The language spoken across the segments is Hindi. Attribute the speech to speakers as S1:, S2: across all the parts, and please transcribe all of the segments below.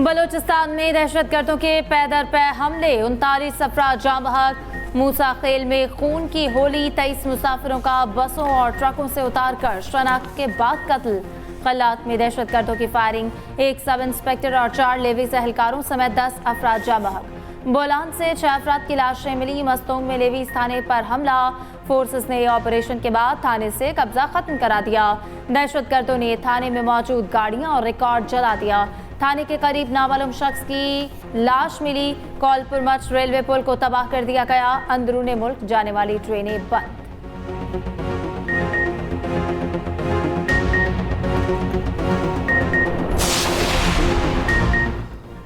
S1: बलूचिस्तान में दहशतगर्दों के पैदर पै हमले, 39 अफराद जाँ बहक। मूसा खेल में खून की होली, 23 मुसाफिरों का बसों और ट्रकों से उतारकर शनाख्त के बाद कत्ल। कल्लात में दहशतगर्दों की फायरिंग, एक सब इंस्पेक्टर और 4 लेवीज एहलकारों समेत 10 अफराद जाँ बहक। बोलान से 6 अफराद की लाशें मिली। मस्तोंग में लेवीज थाने पर हमला, फोर्सेस ने ऑपरेशन के बाद थाने से कब्जा खत्म करा दिया। दहशतगर्दों ने थाने में मौजूद गाड़ियां और रिकॉर्ड जला दिया। थाने के करीब नामालूम शख्स की लाश मिली। कौलपुर मच रेलवे पुल को तबाह कर दिया गया। अंदरूनी मुल्क जाने वाली ट्रेनें बंद।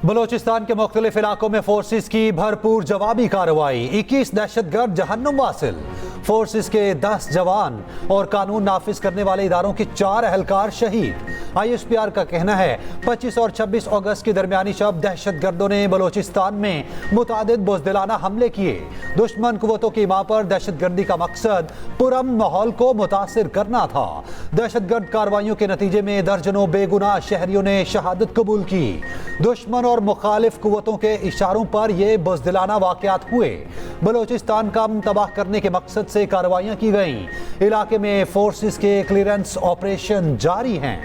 S2: बलोचिस्तान के मुख्तलिफ इलाकों में फोर्सेस की भरपूर जवाबी कार्रवाई, 21 दहशतगर्द जहन्नुम वासिल। फोर्सेस के 10 जवान और कानून नाफिज करने वाले इदारों के 4 एहलकार शहीद। ISPR का कहना है 25 और 26 अगस्त की दरमियानी शब दहशतगर्दों ने बलोचिस्तान में मुतादिद बुज़दिलाना हमले किए। दुश्मन कुव्वतों की मां पर दहशतगर्दी का मकसद पुरअमन माहौल को मुतासिर करना था। दहशतगर्द कार्रवाइयों के नतीजे में दर्जनों बेगुनाह शहरियों ने शहादत कबूल की। दुश्मन और मुखालिफ कुव्वतों के इशारों पर यह बुज़दिलाना वाक़यात हुए। बलोचिस्तान का तबाह करने के मकसद से कार्रवाइयां की गईं। इलाके में फोर्सेस के क्लियरेंस ऑपरेशन जारी हैं।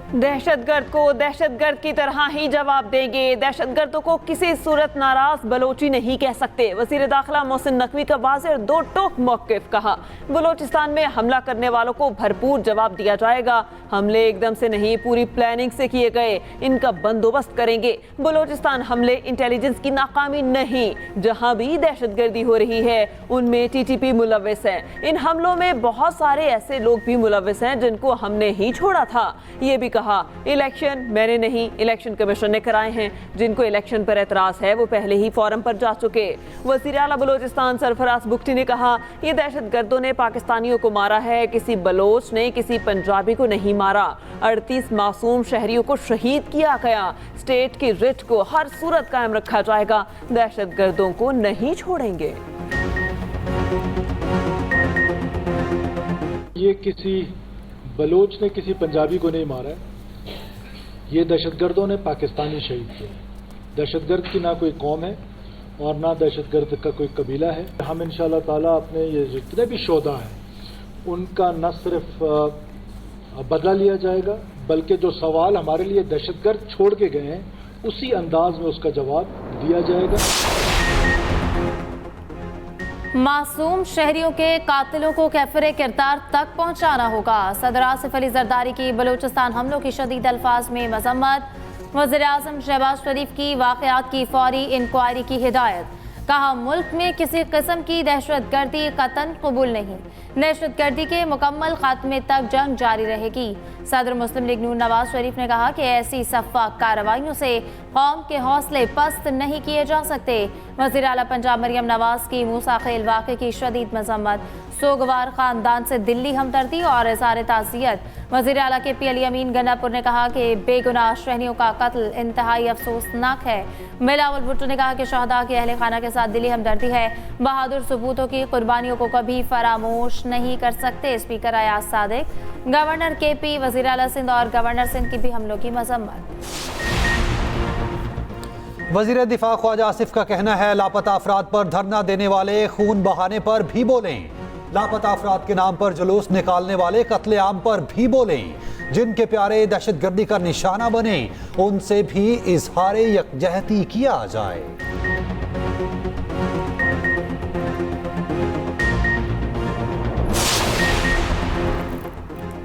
S3: दहशतगर्द को दहशतगर्द की तरह ही जवाब देंगे। दहशतगर्दों को किसी सूरत नाराज बलोची नहीं कह सकते। वज़ीर दाखिला मोहसिन नकवी का वाज़ेह दो टोक मौक़िफ़ कहा। बलोचिस्तान में हमला करने वालों को भरपूर जवाब दिया जाएगा। हमले एकदम से नहीं, पूरी प्लानिंग से किए गए। इनका बंदोबस्त करेंगे। बलोचिस्तान हमले इंटेलिजेंस की नाकामी नहीं। जहां भी दहशतगर्दी हो रही है उनमें TTP मुलव्विस है। इन हमलों में बहुत सारे ऐसे लोग भी मुलव्विस हैं जिनको हमने ही छोड़ा था। ये भी कहा इलेक्शन मैंने नहीं, इलेक्शन कमीशन ने कराए हैं। जिनको इलेक्शन पर एतराज है वो पहले ही फोरम पर जा चुके। वज़ीर आला बलोचिस्तान सरफराज बुख्ती ने कहा ये दहशतगर्दों ने पाकिस्तानियों को मारा है, किसी बलोच ने किसी पंजाबी को नहीं मारा। 38 मासूम शहरियों को शहीद किया गया। स्टेट की रिट को हर सूरत कायम रखा जाएगा। दहशतगर्दों को नहीं छोड़ेंगे।
S4: ये किसी बलोच ने किसी पंजाबी को नहीं मारा है। ये दहशतगर्दों ने पाकिस्तानी शहीद किए। दहशतगर्द की ना कोई कौम है और ना दहशतगर्द का कोई कबीला है। हम इंशाअल्लाह ताला अपने ये जितने भी शोधा हैं उनका न सिर्फ बदला लिया जाएगा बल्कि जो सवाल हमारे लिए दहशतगर्द छोड़ के गए हैं उसी अंदाज में उसका जवाब दिया जाएगा।
S1: मासूम शहरियों के कातिलों को कैफरे किरदार तक पहुंचाना होगा। सदर आसिफ अली जरदारी की बलूचिस्तान हमलों की शदीद अल्फाज में मजम्मत। वज़ीर आज़म शहबाज शरीफ की वाक़यात की फौरी इंक्वायरी की हिदायत। कहा मुल्क में किसी किस्म की दहशतगर्दी कतन कबूल नहीं। दहशतगर्दी के मुकम्मल खात्मे तक जंग जारी रहेगी। सदर मुस्लिम लीग नून नवाज शरीफ ने कहा कि ऐसी सफ़ाक कार्रवाइयों से कौम के हौसले पस्त नहीं किए जा सकते। वज़ीर आला पंजाब मरियम नवाज की मूसा खेल वाक़े की शदीद मजम्मत। सोगवार ख़ानदान से दिल्ली हमदर्दी और इज़हार ताज़ियत। वज़ीर आला KP अली अमीन गन्नापुर ने कहा कि बेगुनाह शहरियों का कत्ल इंतहाई अफसोसनाक है। बिलावल भुट्टो ने कहा कि शहदा के अहले खाना के साथ दिली हमदर्दी है। बहादुर सपूतों की कुर्बानियों को कभी फरामोश नहीं कर सकते। Speaker Ayaz Sadiq, governor KP, वज़ीर आला सिंध और गवर्नर सिंध की भी हमलों की मजम्मत।
S2: वज़ीर दिफा ख्वाजा आसिफ का कहना है लापता अफराद पर धरना देने वाले खून बहाने पर भी बोलें। लापता अफराद के नाम पर जुलूस निकालने वाले कत्लेआम पर भी बोलें। जिनके प्यारे दहशतगर्दी का निशाना बने उनसे भी इजहार यकजहती किया जाए।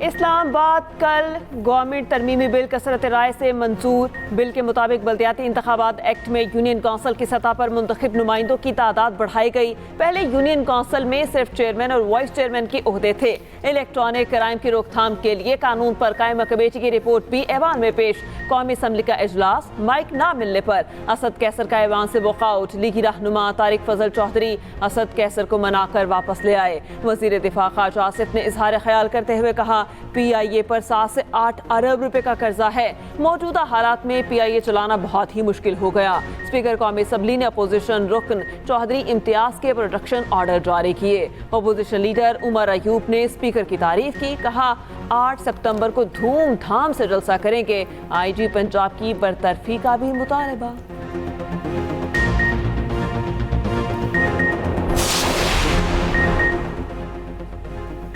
S3: इस्लामाबाद कल गवर्नमेंट तरमीमी बिल कसरत राय से मंजूर। बिल के मुताबिक बल्दियाती इंतखाबात एक्ट में यूनियन काउंसिल की सतह पर मुंतखब नुमाइंदों की तादाद बढ़ाई गई। पहले यूनियन काउंसिल में सिर्फ चेयरमैन और वाइस चेयरमैन के ओहदे थे। इलेक्ट्रॉनिक क्राइम की रोकथाम के लिए कानून पर कायम कमेटी की रिपोर्ट भी ऐवान में पेश। कौमी असम्बली का इजलास, माइक ना मिलने पर असद कैसर का ऐवान से वॉकआउट। लीगी रहनुमा तारिक फजल चौधरी असद कैसर को मनाकर वापस ले आए। वज़ीर दिफा ख्वाजा आसिफ ने इजहार ख्याल करते हुए कहा PIA पर 7 से 8 अरब रुपए का कर्जा है। मौजूदा हालात में PIA चलाना बहुत ही मुश्किल हो गया। स्पीकर कौमी असम्बली ने अपोजिशन रुकन चौधरी इम्तियाज के प्रोटेक्शन ऑर्डर जारी किए। अपोजिशन लीडर उमर अयूब ने स्पीकर की तारीफ की, कहा 8 सितंबर को धूमधाम से जलसा करेंगे। IG पंजाब की बरतरफी का भी मुतालबा।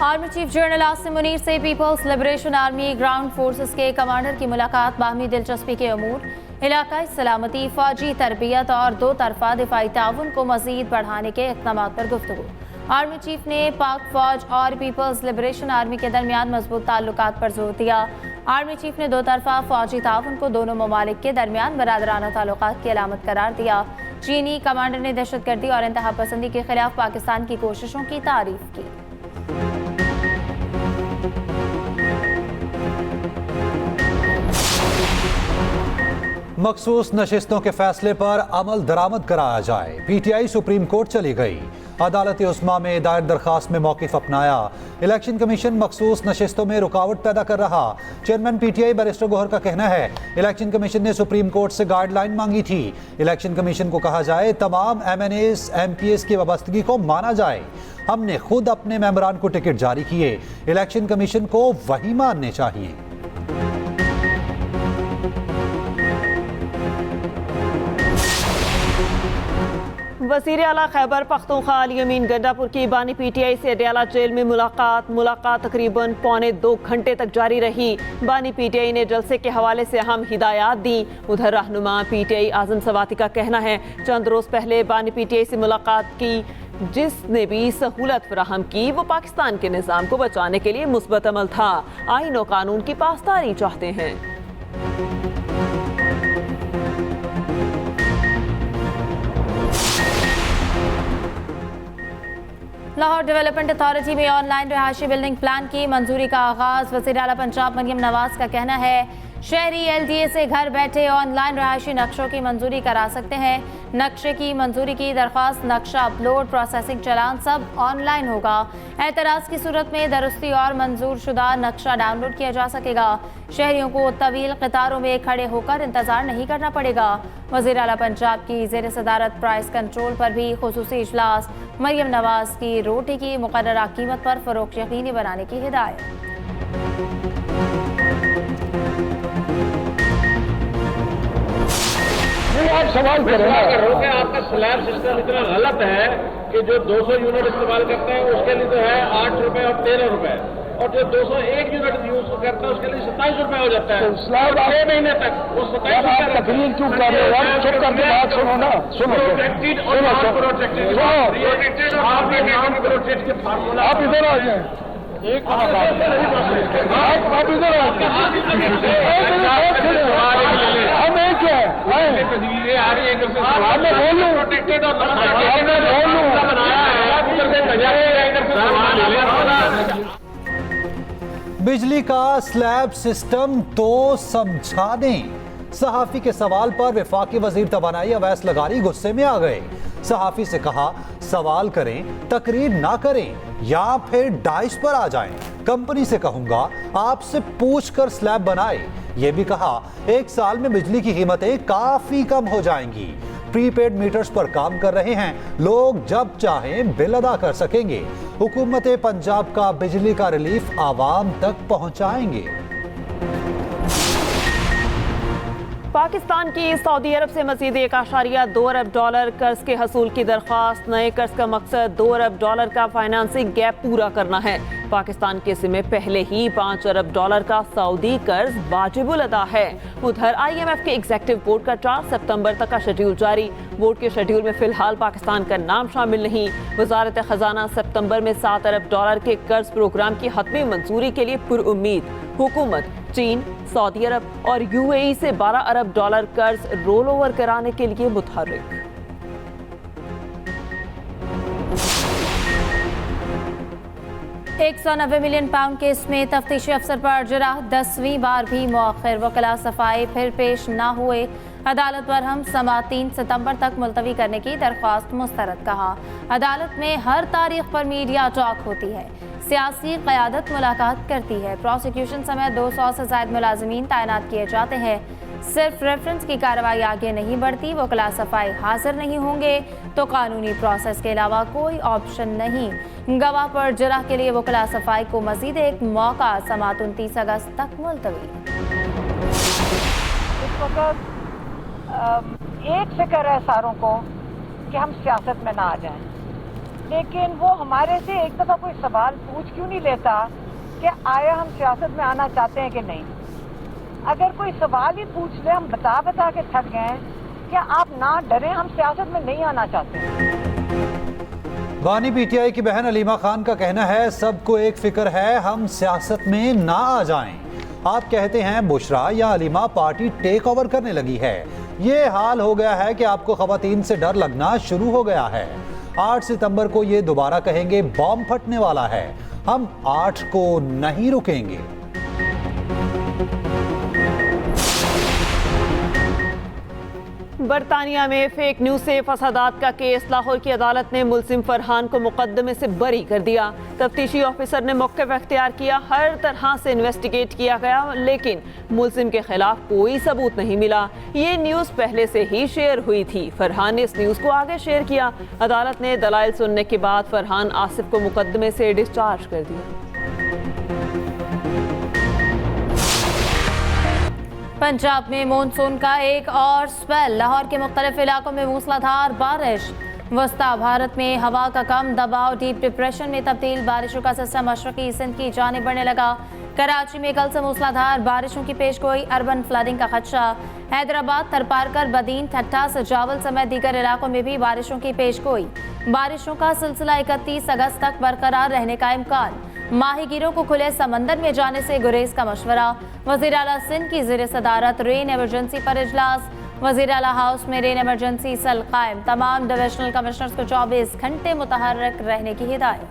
S1: Army chief general Asim Munir से People's Liberation Army ground forces के कमांडर की मुलाकात। बाहमी दिलचस्पी के अमूर, इलाकाई सलामती, फौजी तरबियत और दो तरफा दिफाई ताउन को मजीद बढ़ाने के इक़दाम पर गुफ्तगू। आर्मी चीफ ने पाक फौज और पीपल्स लिबरेशन आर्मी के दरमियान मजबूत ताल्लुकात पर जोर दिया। आर्मी चीफ ने दो तरफा फौजी ताउन को दोनों ममालिक के दरमियान बरादराना ताल्लुकात की अलामत करार दिया। चीनी कमांडर ने दहशतगर्दी और इंतहा पसंदी के खिलाफ पाकिस्तान की कोशिशों की तारीफ की।
S2: मखसूस नशिस्तों के फैसले पर अमल दरामद कराया जाए। PTI सुप्रीम कोर्ट चली गई। अदालत उस्मा में दायर दरखास्त में मौक़िफ़ अपनाया। इलेक्शन कमीशन मखसूस नशिस्तों में रुकावट पैदा कर रहा। चेयरमैन PTI बैरिस्टर गौहर का कहना है, इलेक्शन कमीशन ने सुप्रीम कोर्ट से गाइडलाइन मांगी थी। इलेक्शन कमीशन को कहा जाए तमाम MNAs MPs की वाबस्तगी को माना जाए। हमने खुद अपने मेंबरान को टिकट जारी किए, इलेक्शन कमीशन को वही मानने चाहिए।
S3: वज़ीर आला खैबर पख्तूनख्वा अली अमीन गंडापुर की बानी PTI से अडयाला जेल में मुलाकात तकरीबन 1.25 घंटे तक जारी रही। बानी PTI ने जलसे के हवाले से अहम हिदायत दी। उधर रहनुमा PTI आजम सवाती का कहना है, चंद रोज़ पहले बानी PTI से मुलाकात की जिसने भी सहूलत फराहम की वो पाकिस्तान के निज़ाम को बचाने के लिए मुस्बत अमल था। आईन और कानून की पासदारी चाहते हैं।
S1: लाहौर डेवलपमेंट अथॉरिटी में ऑनलाइन रिहायशी बिल्डिंग प्लान की मंजूरी का आगाज। वज़ीर आला पंजाब मरियम नवाज का कहना है, शहरी LDA से घर बैठे ऑनलाइन रिहायशी नक्शों की मंजूरी करा सकते हैं। नक्शे की मंजूरी की दरख्वास्त, नक्शा अपलोड, प्रोसेसिंग, चलान सब ऑनलाइन होगा। एतराज़ की सूरत में दुरुस्ती और मंजूर शुदा नक्शा डाउनलोड किया जा सकेगा। शहरियों को तवील कतारों में खड़े होकर इंतजार नहीं करना पड़ेगा। वज़ीर आला पंजाब की ज़ेर सदारत प्राइस कंट्रोल पर भी खुसूसी इजलास। मरियम नवाज की रोटी की मुकर्ररा कीमत पर फरोख्त यकीनी बनाने की हिदायत।
S5: आप सवाल करें कि आपका स्लैब सिस्टम इतना गलत है कि जो 200 यूनिट इस्तेमाल करते हैं उसके लिए तो है 8 रुपए और 13 रुपए, और जो 201 यूनिट यूज करते हैं उसके लिए 27 रुपए हो जाता है। स्लैब 6 महीने तक वो 27 रुपए। तकरीर क्यों कर रहे हो? आप चुप करके बात सुनो ना। सुनो प्रोटेक्टेड और नॉन प्रोटेक्टेड, प्रोटेक्टेड और नॉन प्रोटेक्टेड के फार्मूला। आप इधर आ जाए। एक आप इधर आ जाए। हम एक है आ रही है प्रोटेक्टेड और
S2: बिजली का स्लैब सिस्टम तो समझा दें। सहाफी के सवाल पर वफाकी वजीर तवानाई अवैस लगारी गुस्से में आ गए। सहाफी से कहा, सवाल करें तकरीर ना करें या फिर डाइस पर आ जाएं। कंपनी से कहूंगा आपसे पूछकर स्लैब बनाए। ये भी कहा, 1 साल में बिजली की कीमतें काफी कम हो जाएंगी। प्रीपेड मीटर्स पर काम कर रहे हैं, लोग जब चाहें बिल अदा कर सकेंगे। हुकूमत पंजाब का बिजली का रिलीफ आवाम तक पहुंचाएंगे।
S3: पाकिस्तान की सऊदी अरब से मजीद $1.2 अरब कर्ज के हसूल की दरख्वास्त। नए कर्ज का मकसद $2 अरब का फाइनेंसिंग गैप पूरा करना है। पाकिस्तान के जिम्मे पहले ही $5 अरब का सऊदी कर्ज वाजिबुल अदा है। उधर IMF के एग्जीक्यूटिव बोर्ड का 4 सितंबर तक का शेड्यूल जारी। बोर्ड के शेड्यूल में फिलहाल पाकिस्तान का नाम शामिल नहीं। वजारत खजाना सितंबर में $7 अरब के कर्ज प्रोग्राम की हतमी मंजूरी के लिए पुरउम्मीद। हुकूमत चीन, सऊदी अरब और UAE से $12 अरब कर्ज रोल ओवर कराने के लिए मुतहर्रिक।
S1: £190 मिलियन केस में तफ्तीशी अफसर पर जरा 10वीं बार भी मौखिर। वकला सफाई फिर पेश ना हुए। अदालत पर हम समाअत 3 सितंबर तक मुलतवी करने की दरख्वास्त मुस्तरद। कहा, अदालत में हर तारीख पर मीडिया टॉक होती है। सियासी क़यादत मुलाकात करती है। प्रोसिक्यूशन समेत 200 से ज़ायद मुलाजमीन तैनात किए जाते हैं। सिर्फ रेफरेंस की कार्रवाई आगे नहीं बढ़ती, वो क्लासफाई हाजिर नहीं होंगे तो कानूनी प्रोसेस के अलावा कोई ऑप्शन नहीं। गवाह पर जरा के लिए वो क्लासफाई को मजीद एक मौका, समात 29 अगस्त तक मुलतवी।
S6: इस वक्त एक फिक्र है सारों को कि हम सियासत में ना आ जाएं, लेकिन वो हमारे से एक दफ़ा कोई सवाल पूछ क्यों नहीं लेता कि आया हम सियासत में आना चाहते हैं कि नहीं। अगर कोई सवाल ही पूछ ले, हम बता बता के थक गए कि आप ना डरें, हम सियासत में नहीं आना चाहते।
S2: बानी पीटीआई की बहन अलीमा खान का कहना है, सबको एक फिक्र है, हम सियासत में ना आ जाएं। आप कहते हैं बुशरा या अलीमा पार्टी टेक ओवर करने लगी है। ये हाल हो गया है कि आपको खवातीन से डर लगना शुरू हो गया है। 8 सितंबर को ये दोबारा कहेंगे बॉम्ब फटने वाला है, हम 8 को नहीं रुकेंगे।
S3: बरतानिया में फेक न्यूज से फसादात का केस, लाहौर की अदालत ने मुलजिम फरहान को मुकदमे से बरी कर दिया। तफ्तीशी ऑफिसर ने मौक़िफ़ इख्तियार किया, हर तरह से इन्वेस्टिगेट किया गया, लेकिन मुलजिम के खिलाफ कोई सबूत नहीं मिला। ये न्यूज़ पहले से ही शेयर हुई थी। फरहान ने इस न्यूज़ को आगे शेयर किया। अदालत ने दलाइल सुनने के बाद फरहान आसिफ को मुकदमे से डिस्चार्ज कर दिया।
S1: पंजाब में मानसून का एक और स्पेल, लाहौर के मुख्तलिफ इलाकों में मूसलाधार बारिश। वस्ता भारत में हवा का कम दबाव डीप डिप्रेशन में तब्दील, बारिशों का सिस्टम मशरकी सिंध की जानिब बढ़ने लगा। कराची में कल से मूसलाधार बारिशों की पेशगोई, अर्बन फ्लडिंग का खदशा। हैदराबाद, थरपारकर, बदीन, ठट्टा, सजावल समेत दीगर इलाकों में भी बारिशों की पेशगोई। बारिशों का सिलसिला 31 अगस्त तक बरकरार रहने का इम्कान। माहीगीरों को खुले समंदर में जाने से गुरेज का मशवरा। वज़ीर आला सिंध की ज़ेर सदारत रेन एमरजेंसी पर इजलास। वज़ीर आला हाउस में रेन एमरजेंसी सेल कायम, तमाम डिविजनल कमिश्नर्स को 24 घंटे मुतहर्रिक रहने की हिदायत।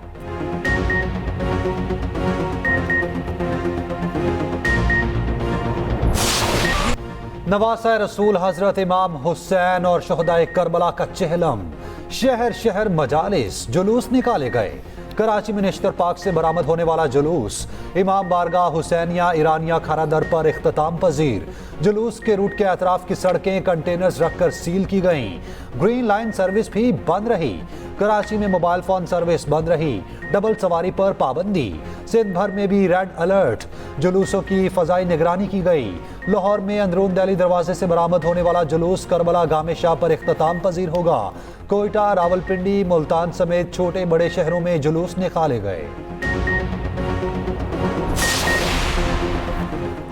S2: नवासा रसूल हजरत इमाम हुसैन और शहदाए करबला का चहलम, शहर शहर मजालिस, जुलूस निकाले गए। कराची में नेशनल पार्क से बरामद होने वाला जुलूस इमाम बारगाह हुसैनिया ईरानिया खाना दर पर इख्तिताम पजीर। जुलूस के रूट के अतराफ की सड़कें कंटेनर्स रखकर सील की गईं। ग्रीन लाइन सर्विस भी बंद रही। कराची में मोबाइल फोन सर्विस बंद रही। डबल सवारी पर पाबंदी। सिंध भर में भी रेड अलर्ट। जुलूसों की फजाई निगरानी की गई। लाहौर में अंदरून दिल्ली दरवाजे से बरामद होने वाला जुलूस करबला गामे शाह पर इख्तिताम पजीर होगा। कोयटा, रावलपिंडी, मुल्तान समेत छोटे बड़े शहरों में जुलूस निकाले गए।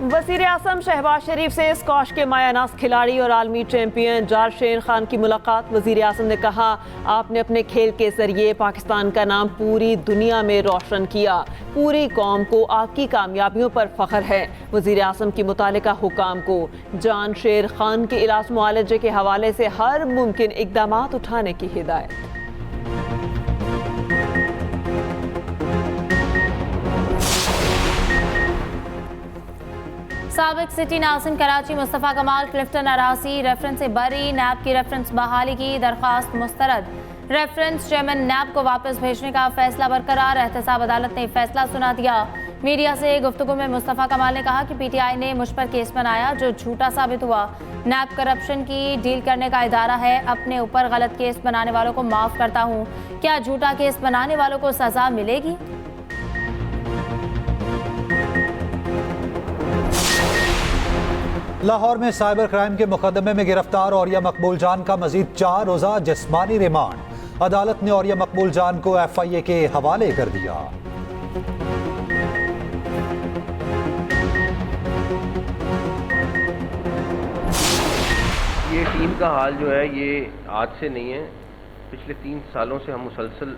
S3: वज़ीर आज़म शहबाज शरीफ से स्कॉश के मायानाज खिलाड़ी और आलमी चैंपियन जारशेन खान की मुलाकात। वज़ीर आज़म ने कहा, आपने अपने खेल के जरिए पाकिस्तान का नाम पूरी दुनिया में रोशन किया। पूरी कौम को आपकी कामयाबियों पर फ़ख्र है। वज़ीर आज़म की मुतालिका हुकाम को जानशेर खान के इलाज मुआलजे के हवाले से हर मुमकिन इक़दामात उठाने की हिदायत।
S1: साबिक सिटी नाज़िम कराची मुस्तफ़ा कमाल क्लिफ्टन अरासी रेफरेंस से बरी। नैब की रेफरेंस बहाली की दरख्वास्त मुस्तरद। रेफरेंस चेयरमैन नैब को वापस भेजने का फैसला बरकरार। एहतसाब अदालत ने फैसला सुना दिया। मीडिया से गुफ्तगू में मुस्तफ़ा कमाल ने कहा कि पीटीआई ने मुझ पर केस बनाया जो झूठा साबित हुआ। नैब करप्शन की डील करने का इदारा है। अपने ऊपर गलत केस बनाने वालों को माफ़ करता हूँ। क्या झूठा केस बनाने वालों को सज़ा मिलेगी?
S2: लाहौर में साइबर क्राइम के मुकदमे में गिरफ्तार औरिया मकबूल जान का मजीद 4 रोज़ा जिस्मानी रिमांड। अदालत ने औरिया मकबूल जान को FIA के हवाले कर दिया।
S7: ये टीम का हाल जो है ये आज से नहीं है, पिछले 3 सालों से हम मुसलसल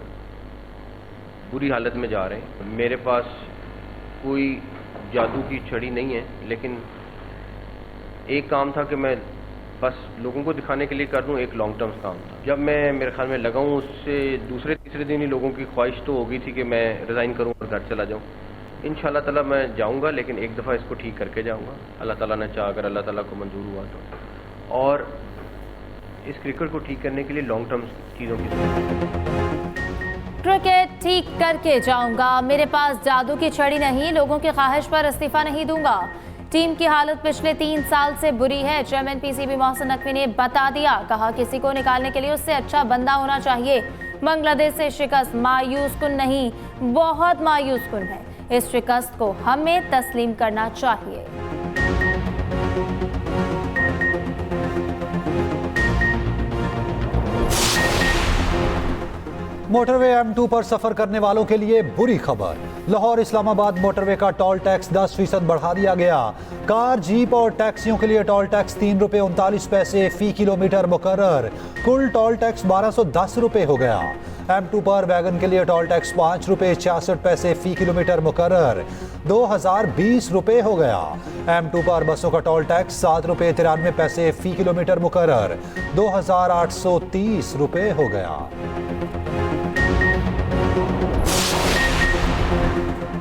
S7: बुरी हालत में जा रहे हैं। मेरे पास कोई जादू की छड़ी नहीं है, लेकिन एक काम था कि मैं बस लोगों को दिखाने के लिए कर दूं, एक लॉन्ग टर्म काम था। जब मैं मेरे ख्याल में लगा हूँ, उससे दूसरे तीसरे दिन ही लोगों की ख्वाहिश तो हो गई थी कि मैं रिज़ाइन करूँ और घर चला जाऊँ। इंशाअल्लाह ताला मैं जाऊँगा, लेकिन एक दफ़ा इसको ठीक करके जाऊँगा। अल्लाह ताला ने चाहा, अगर अल्लाह ताला को मंजूर हुआ तो। और इस क्रिकेट को ठीक करने के लिए लॉन्ग टर्म चीज़ों की
S1: क्रिकेट ठीक करके जाऊंगा, मेरे पास जादू की छड़ी नहीं, लोगों की ख्वाहिश पर इस्तीफा नहीं दूंगा। टीम की हालत पिछले 3 साल से बुरी है, चेयरमैन पीसीबी मोहसिन नकवी ने बता दिया। कहा किसी को निकालने के लिए उससे अच्छा बंदा होना चाहिए। बांग्लादेश से शिकस्त मायूस कुन नहीं, बहुत मायूस कुन है। इस शिकस्त को हमें तस्लीम करना चाहिए।
S2: मोटरवे M2 पर सफर करने वालों के लिए बुरी खबर। लाहौर इस्लामाबाद मोटरवे का टोल टैक्स 10% बढ़ा दिया गया। कार, जीप और टैक्सियों के लिए टोल टैक्स ₹3.39 फी किलोमीटर मुकर्रर। कुल टोल टैक्स ₹1210 हो गया। M2 पर वैगन के लिए टोल टैक्स ₹5.66 फी किलोमीटर मुकर्रर, ₹2020 हो गया। M2 पर बसों का टोल टैक्स ₹7.93 फी किलोमीटर मुकर्रर, ₹2830 हो गया।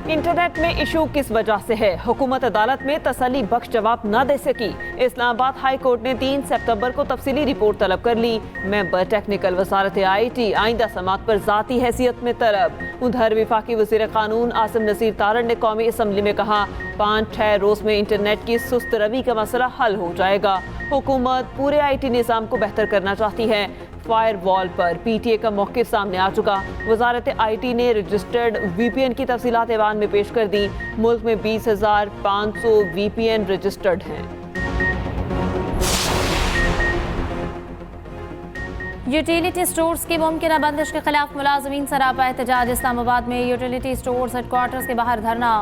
S3: इंटरनेट में इशू किस वजह से है? हुकूमत अदालत में तसल्ली बख्श जवाब न दे सकी। इस्लामाबाद हाई कोर्ट ने 3 सितंबर को तफसीली रिपोर्ट तलब कर ली। मेंबर टेक्निकल वजारत IT आइंदा समात पर जाती हैसियत में तलब। उधर विफाकी वज़ीर कानून आसिम नज़ीर तारड़ ने कौमी असम्बली में कहा 5-6 रोज में इंटरनेट की सुस्त रवि का मसला हल हो जाएगा। हुकूमत पूरे IT निज़ाम को बेहतर करना चाहती है। फायर वॉल पर PTA का मौक़िफ़ सामने आ चुका। वजारत IT ने रजिस्टर्ड VPN की तफसीलात ऐवान में पेश कर दी। मुल्क में 20,500 VPN रजिस्टर्ड हैं।
S1: यूटिलिटी स्टोर्स की मुमकिन बंदिश के खिलाफ मुलाजमीन सरापा एहतजाज। इस्लामाबाद में यूटिलिटी स्टोर्स हेडक्वार्टर्स के बाहर धरना।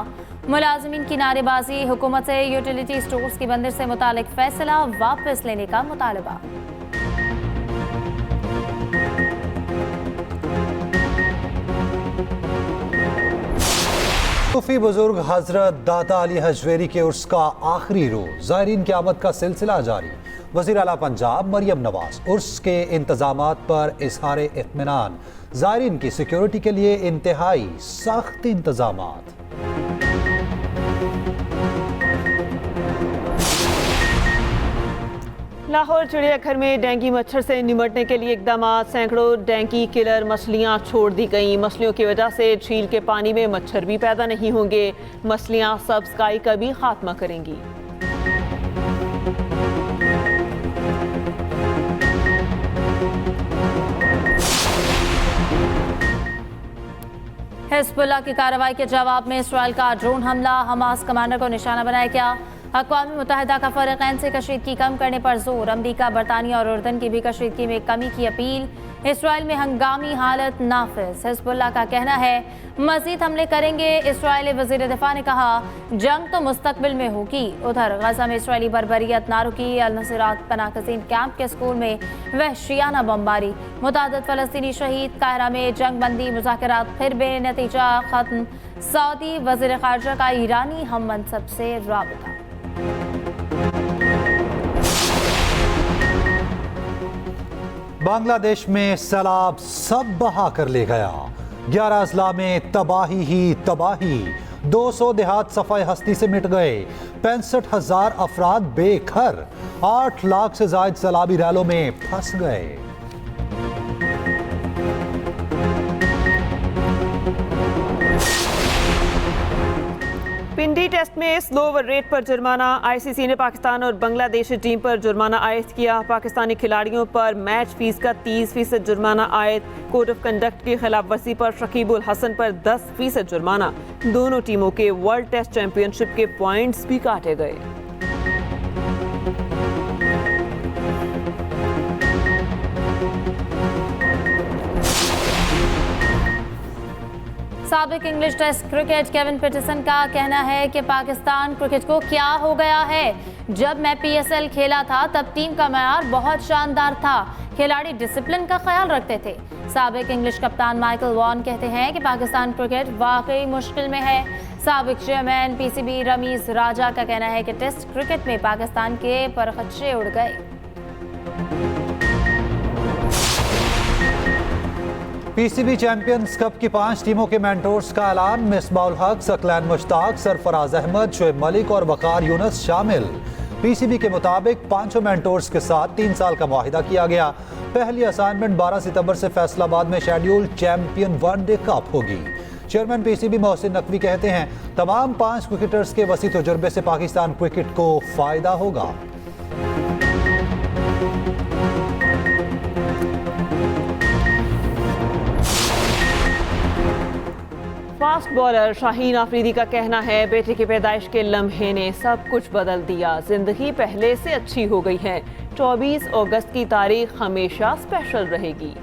S1: मुलाजमीन की नारेबाजी। हुकूमत से यूटिलिटी स्टोर्स की बंदिश से मुतालिक फैसला वापस लेने का मुतालबा।
S2: सूफी बुजुर्ग हजरत दाता अली हजवेरी के उर्स का आखिरी रोज, ज़ायरीन की आमद का सिलसिला जारी। वज़ीर आला पंजाब मरियम नवाज उर्स के इंतजामात पर इजहार इत्मीनान। ज़ायरीन की सिक्योरिटी के लिए इंतहाई सख्त इंतजामात।
S3: लाहौर चिड़ियाघर में डेंगू मच्छर से निमटने के लिए इकदाम। सैकड़ों डेंगू किलर मछलियां छोड़ दी गईं। मछलियों की वजह से झील के पानी में मच्छर भी पैदा नहीं होंगे। मछलियां सब स्काई का भी खात्मा करेंगी।
S1: हिज़्बुल्लाह की कार्रवाई के जवाब में इसराइल का ड्रोन हमला। हमास कमांडर को निशाना बनाया गया। अक़वाम मुत्तहिदा का फ़रीक़ैन से कशीदगी कम करने पर जोर। अमरीका, बरतानिया और उर्दन की भी कशीदगी में कमी की अपील। इसराइल में हंगामी हालत नाफिज। हिज़्बुल्लाह का कहना है मज़ीद हमले करेंगे। इसराइली वज़ीर दिफा ने कहा जंग तो मुस्तक़बिल में होगी। उधर गज़ा में इसराइली बर्बरियत ना रुकी। अल नसरात पनाहगज़ीन कैंप के स्कूल में वहशियाना बमबारी। मुतअद्दिद फ़लस्तीनी शहीद। काहिरा में जंग बंदी मुज़ाकरात फिर बेनतीजा ख़त्म। सऊदी वज़ीर ख़ारजा का ईरानी हम मनसब से राबता।
S2: बांग्लादेश में सैलाब सब बहा कर ले गया। 11 अजला में तबाही ही तबाही। 200 देहात सफाई हस्ती से मिट गए। 65,000 अफराद बेघर। 8 लाख से ज्यादा सैलाबी रैलों में फंस गए।
S3: पिंडी टेस्ट में स्लो ओवर रेट पर जुर्माना। ICC ने पाकिस्तान और बांग्लादेश टीम पर जुर्माना आयद किया। पाकिस्तानी खिलाड़ियों पर मैच फीस का 30% जुर्माना आयद। कोड ऑफ कंडक्ट की खिलाफ वर्जी पर शकीबुल हसन पर 10% जुर्माना। दोनों टीमों के वर्ल्ड टेस्ट चैंपियनशिप के पॉइंट्स भी काटे गए।
S1: साबिक English test cricket Kevin Pietersen का कहना है कि पाकिस्तान क्रिकेट को क्या हो गया है। जब मैं PSL खेला था तब टीम का मयार बहुत शानदार था। खिलाड़ी डिसिप्लिन का ख्याल रखते थे। साबिक इंग्लिश कप्तान माइकल वॉन कहते हैं कि पाकिस्तान क्रिकेट वाकई मुश्किल में है। साबिक चेयरमैन PCB रमीज राजा का कहना है कि टेस्ट क्रिकेट में पाकिस्तान के परखच्चे उड़ गए।
S2: PCB चैंपियंस कप की 5 टीमों के मेंटोर्स का ऐलान। मिसबाउल हक, सकलैन मुश्ताक, सरफराज अहमद, शुएब मलिक और वकार यूनुस शामिल। PCB के मुताबिक 5 मेंटोर्स के साथ 3 साल का मुआहिदा किया गया। पहली असाइनमेंट 12 सितंबर से फैसलाबाद में शेड्यूल चैंपियन वनडे कप होगी। चेयरमैन पीसीबी मोहसिन नकवी कहते हैं तमाम 5 क्रिकेटर्स के वसी तजुर्बे से पाकिस्तान क्रिकेट को फायदा होगा।
S3: फास्ट बॉलर शाहीन आफरीदी का कहना है बेटे की पैदाइश के लम्हे ने सब कुछ बदल दिया, जिंदगी पहले से अच्छी हो गई है। 24 अगस्त की तारीख हमेशा स्पेशल रहेगी।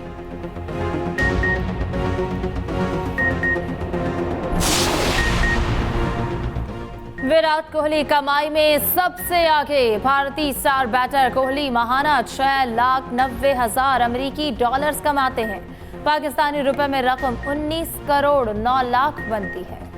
S1: विराट कोहली कमाई में सबसे आगे। भारतीय स्टार बैटर कोहली माहाना 6,90,000 अमेरिकी डॉलर्स कमाते हैं। पाकिस्तानी रुपए में रकम 19 करोड़ 9 लाख बनती है।